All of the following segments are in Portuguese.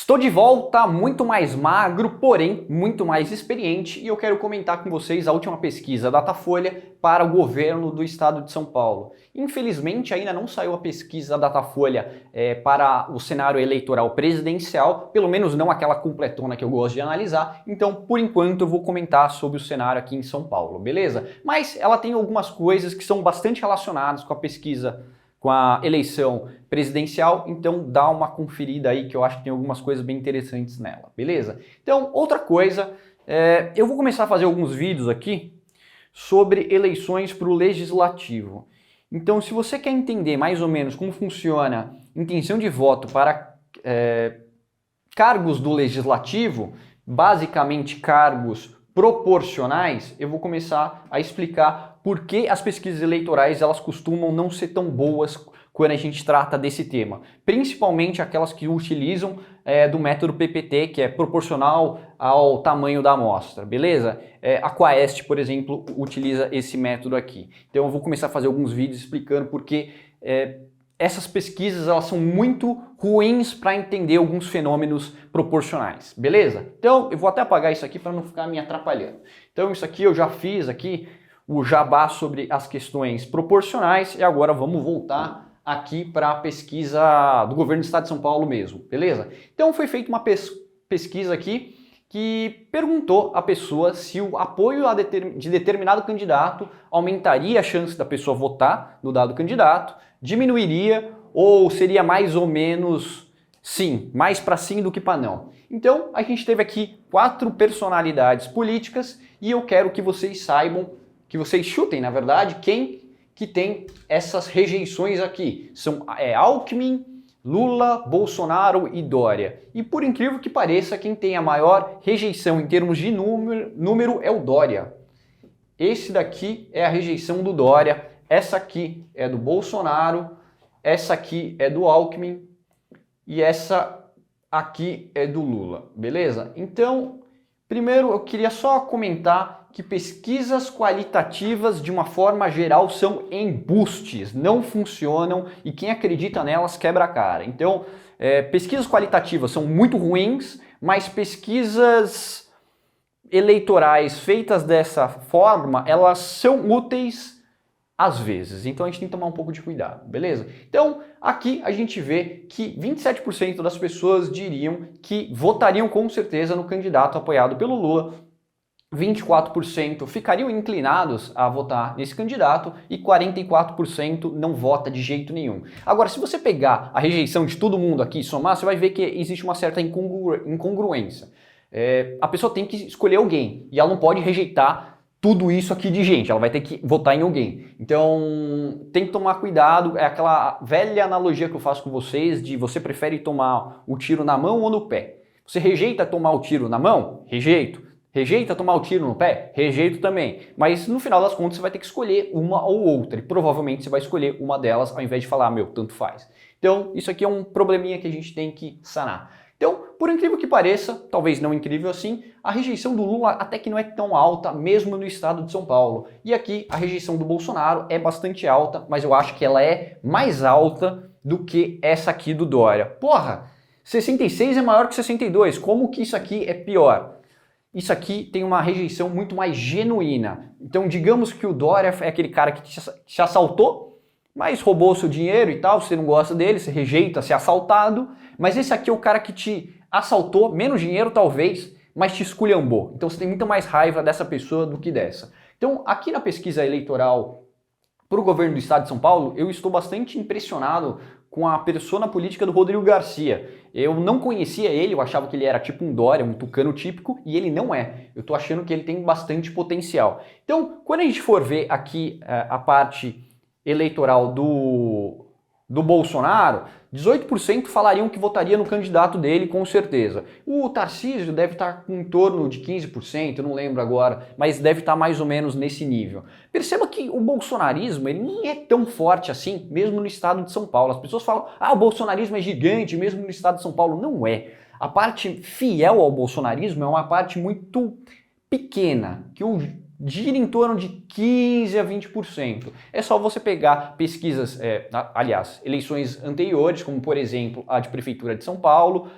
Estou de volta, muito mais magro, porém muito mais experiente, e eu quero comentar com vocês a última pesquisa Datafolha para o governo do estado de São Paulo. Infelizmente ainda não saiu a pesquisa Datafolha para o cenário eleitoral presidencial, pelo menos não aquela completona que eu gosto de analisar, então por enquanto eu vou comentar sobre o cenário aqui em São Paulo, beleza? Mas ela tem algumas coisas que são bastante relacionadas com a pesquisa, com a eleição presidencial, então dá uma conferida aí que eu acho que tem algumas coisas bem interessantes nela, beleza? Então, outra coisa, eu vou começar a fazer alguns vídeos aqui sobre eleições para o legislativo. Então, se você quer entender mais ou menos como funciona intenção de voto para cargos do legislativo, basicamente cargos proporcionais, eu vou começar a explicar por que as pesquisas eleitorais elas costumam não ser tão boas quando a gente trata desse tema, principalmente aquelas que utilizam do método PPT, que é proporcional ao tamanho da amostra, beleza? A Quaest, por exemplo, utiliza esse método aqui. Então eu vou começar a fazer alguns vídeos explicando por que essas pesquisas elas são muito ruins para entender alguns fenômenos proporcionais, beleza? Então eu vou até apagar isso aqui para não ficar me atrapalhando. Então isso aqui eu já fiz aqui o jabá sobre as questões proporcionais e agora vamos voltar aqui para a pesquisa do governo do estado de São Paulo mesmo, beleza? Então foi feita uma pesquisa aqui que perguntou à pessoa se o apoio de determinado candidato aumentaria a chance da pessoa votar no dado candidato, diminuiria ou seria mais ou menos sim, mais para sim do que para não. Então a gente teve aqui 4 personalidades políticas e eu quero que vocês saibam, que vocês chutem na verdade, quem que tem essas rejeições aqui. São Alckmin, Lula, Bolsonaro e Dória. E por incrível que pareça, quem tem a maior rejeição em termos de número é o Dória. Esse daqui é a rejeição do Dória, essa aqui é do Bolsonaro, essa aqui é do Alckmin e essa aqui é do Lula, beleza? Então, primeiro eu queria só comentar que pesquisas qualitativas, de uma forma geral, são embustes, não funcionam e quem acredita nelas quebra a cara. Então, pesquisas qualitativas são muito ruins, mas pesquisas eleitorais feitas dessa forma, elas são úteis às vezes. Então, a gente tem que tomar um pouco de cuidado, beleza? Então, aqui a gente vê que 27% das pessoas diriam que votariam com certeza no candidato apoiado pelo Lula, 24% ficariam inclinados a votar nesse candidato e 44% não vota de jeito nenhum. Agora, se você pegar a rejeição de todo mundo aqui e somar, você vai ver que existe uma certa incongruência. A pessoa tem que escolher alguém e ela não pode rejeitar tudo isso aqui de gente, ela vai ter que votar em alguém. Então, tem que tomar cuidado, é aquela velha analogia que eu faço com vocês de você prefere tomar o tiro na mão ou no pé. Você rejeita tomar o tiro na mão? Rejeito. Rejeita tomar o tiro no pé? Rejeito também. Mas no final das contas você vai ter que escolher uma ou outra. E provavelmente você vai escolher uma delas ao invés de falar, meu, tanto faz. Então isso aqui é um probleminha que a gente tem que sanar. Então, por incrível que pareça, talvez não incrível assim, a rejeição do Lula até que não é tão alta, mesmo no estado de São Paulo. E aqui a rejeição do Bolsonaro é bastante alta, mas eu acho que ela é mais alta do que essa aqui do Dória. Porra, 66 é maior que 62, como que isso aqui é pior? Isso aqui tem uma rejeição muito mais genuína. Então, digamos que o Dória é aquele cara que te assaltou, mas roubou seu dinheiro e tal, você não gosta dele, você rejeita ser assaltado, mas esse aqui é o cara que te assaltou, menos dinheiro talvez, mas te esculhambou. Então, você tem muito mais raiva dessa pessoa do que dessa. Então, aqui na pesquisa eleitoral para o governo do estado de São Paulo, eu estou bastante impressionado com a persona política do Rodrigo Garcia. Eu não conhecia ele, eu achava que ele era tipo um Dória, um tucano típico, e ele não é. Eu tô achando que ele tem bastante potencial. Então, quando a gente for ver aqui a parte eleitoral do Bolsonaro, 18% falariam que votaria no candidato dele, com certeza. O Tarcísio deve estar em torno de 15%, eu não lembro agora, mas deve estar mais ou menos nesse nível. Perceba que o bolsonarismo ele nem é tão forte assim, mesmo no estado de São Paulo. As pessoas falam, o bolsonarismo é gigante, mesmo no estado de São Paulo. Não é. A parte fiel ao bolsonarismo é uma parte muito pequena, que gira em torno de 15% a 20%. É só você pegar pesquisas, aliás, eleições anteriores, como por exemplo a de Prefeitura de São Paulo,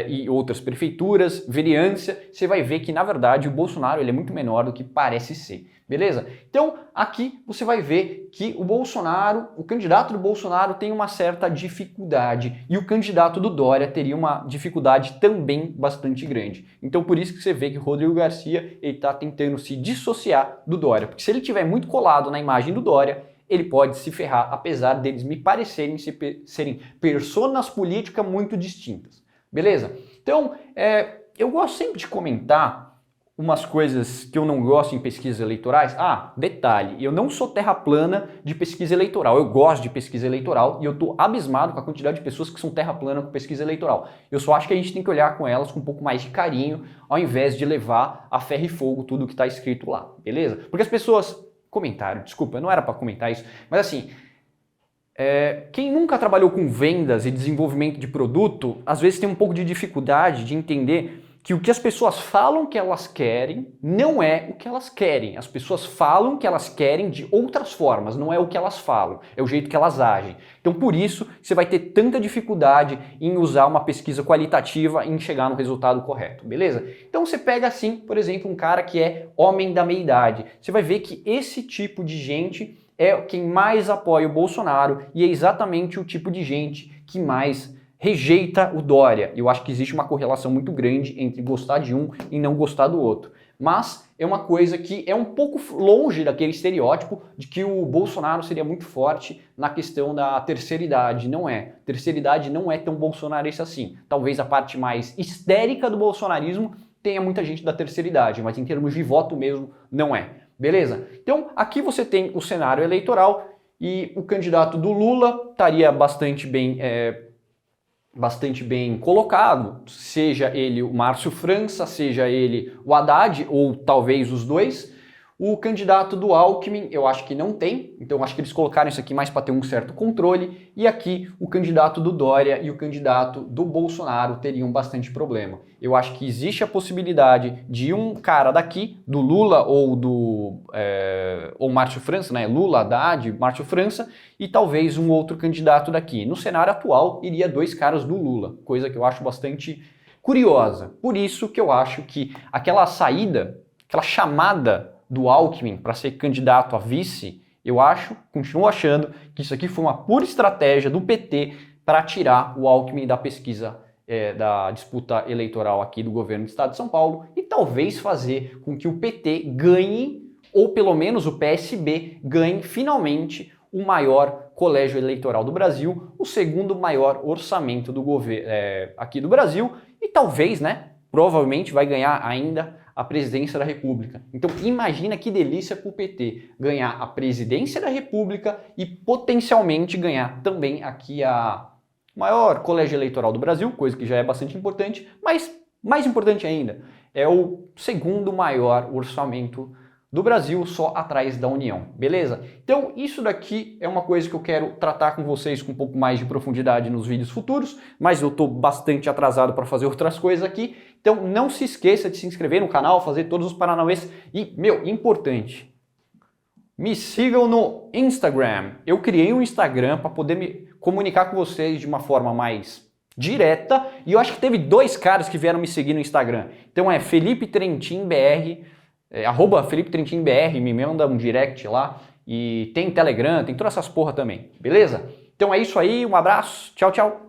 e outras prefeituras, vereança, você vai ver que, na verdade, o Bolsonaro ele é muito menor do que parece ser. Beleza? Então, aqui você vai ver que o Bolsonaro, o candidato do Bolsonaro tem uma certa dificuldade e o candidato do Dória teria uma dificuldade também bastante grande. Então, por isso que você vê que o Rodrigo Garcia está tentando se dissociar do Dória, porque se ele estiver muito colado na imagem do Dória, ele pode se ferrar, apesar deles me parecerem serem personas políticas muito distintas. Beleza? Então, eu gosto sempre de comentar umas coisas que eu não gosto em pesquisas eleitorais. Ah, detalhe, eu não sou terra plana de pesquisa eleitoral, eu gosto de pesquisa eleitoral e eu tô abismado com a quantidade de pessoas que são terra plana com pesquisa eleitoral. Eu só acho que a gente tem que olhar com elas com um pouco mais de carinho, ao invés de levar a ferro e fogo tudo que está escrito lá, beleza? Porque as pessoas... Comentário, desculpa, não era para comentar isso, mas assim... quem nunca trabalhou com vendas e desenvolvimento de produto, às vezes tem um pouco de dificuldade de entender que o que as pessoas falam que elas querem não é o que elas querem. As pessoas falam que elas querem de outras formas, não é o que elas falam, é o jeito que elas agem. Então por isso você vai ter tanta dificuldade em usar uma pesquisa qualitativa e em chegar no resultado correto, beleza? Então você pega assim, por exemplo, um cara que é homem da meia-idade. Você vai ver que esse tipo de gente é quem mais apoia o Bolsonaro e é exatamente o tipo de gente que mais rejeita o Dória. Eu acho que existe uma correlação muito grande entre gostar de um e não gostar do outro. Mas é uma coisa que é um pouco longe daquele estereótipo de que o Bolsonaro seria muito forte na questão da terceira idade. Não é. Terceira idade não é tão bolsonarista assim. Talvez a parte mais histérica do bolsonarismo tenha muita gente da terceira idade, mas em termos de voto mesmo, não é. Beleza? Então aqui você tem o cenário eleitoral e o candidato do Lula estaria bastante bem colocado, seja ele o Márcio França, seja ele o Haddad, ou talvez os dois. O candidato do Alckmin, eu acho que não tem, então acho que eles colocaram isso aqui mais para ter um certo controle, e aqui o candidato do Dória e o candidato do Bolsonaro teriam bastante problema. Eu acho que existe a possibilidade de um cara daqui, do Lula ou Márcio França, né? Lula, Haddad, Márcio França, e talvez um outro candidato daqui. No cenário atual, iria dois caras do Lula, coisa que eu acho bastante curiosa. Por isso que eu acho que aquela saída, aquela chamada do Alckmin para ser candidato a vice, continuo achando que isso aqui foi uma pura estratégia do PT para tirar o Alckmin da pesquisa, da disputa eleitoral aqui do governo do estado de São Paulo e talvez fazer com que o PT ganhe, ou pelo menos o PSB ganhe finalmente o maior colégio eleitoral do Brasil, o segundo maior orçamento do governo aqui do Brasil e talvez, né, provavelmente vai ganhar ainda a presidência da República. Então imagina que delícia para o PT ganhar a presidência da República e potencialmente ganhar também aqui a maior colégio eleitoral do Brasil, coisa que já é bastante importante, mas mais importante ainda, é o segundo maior orçamento do Brasil, só atrás da União, beleza? Então isso daqui é uma coisa que eu quero tratar com vocês com um pouco mais de profundidade nos vídeos futuros, mas eu estou bastante atrasado para fazer outras coisas aqui, então não se esqueça de se inscrever no canal, fazer todos os paranauês e, importante, me sigam no Instagram. Eu criei um Instagram para poder me comunicar com vocês de uma forma mais direta e eu acho que teve dois caras que vieram me seguir no Instagram. Então é Felipe Trentin BR, @ Felipe Trentin BR, me manda um direct lá e tem Telegram, tem todas essas porra também, beleza? Então é isso aí, um abraço, tchau, tchau.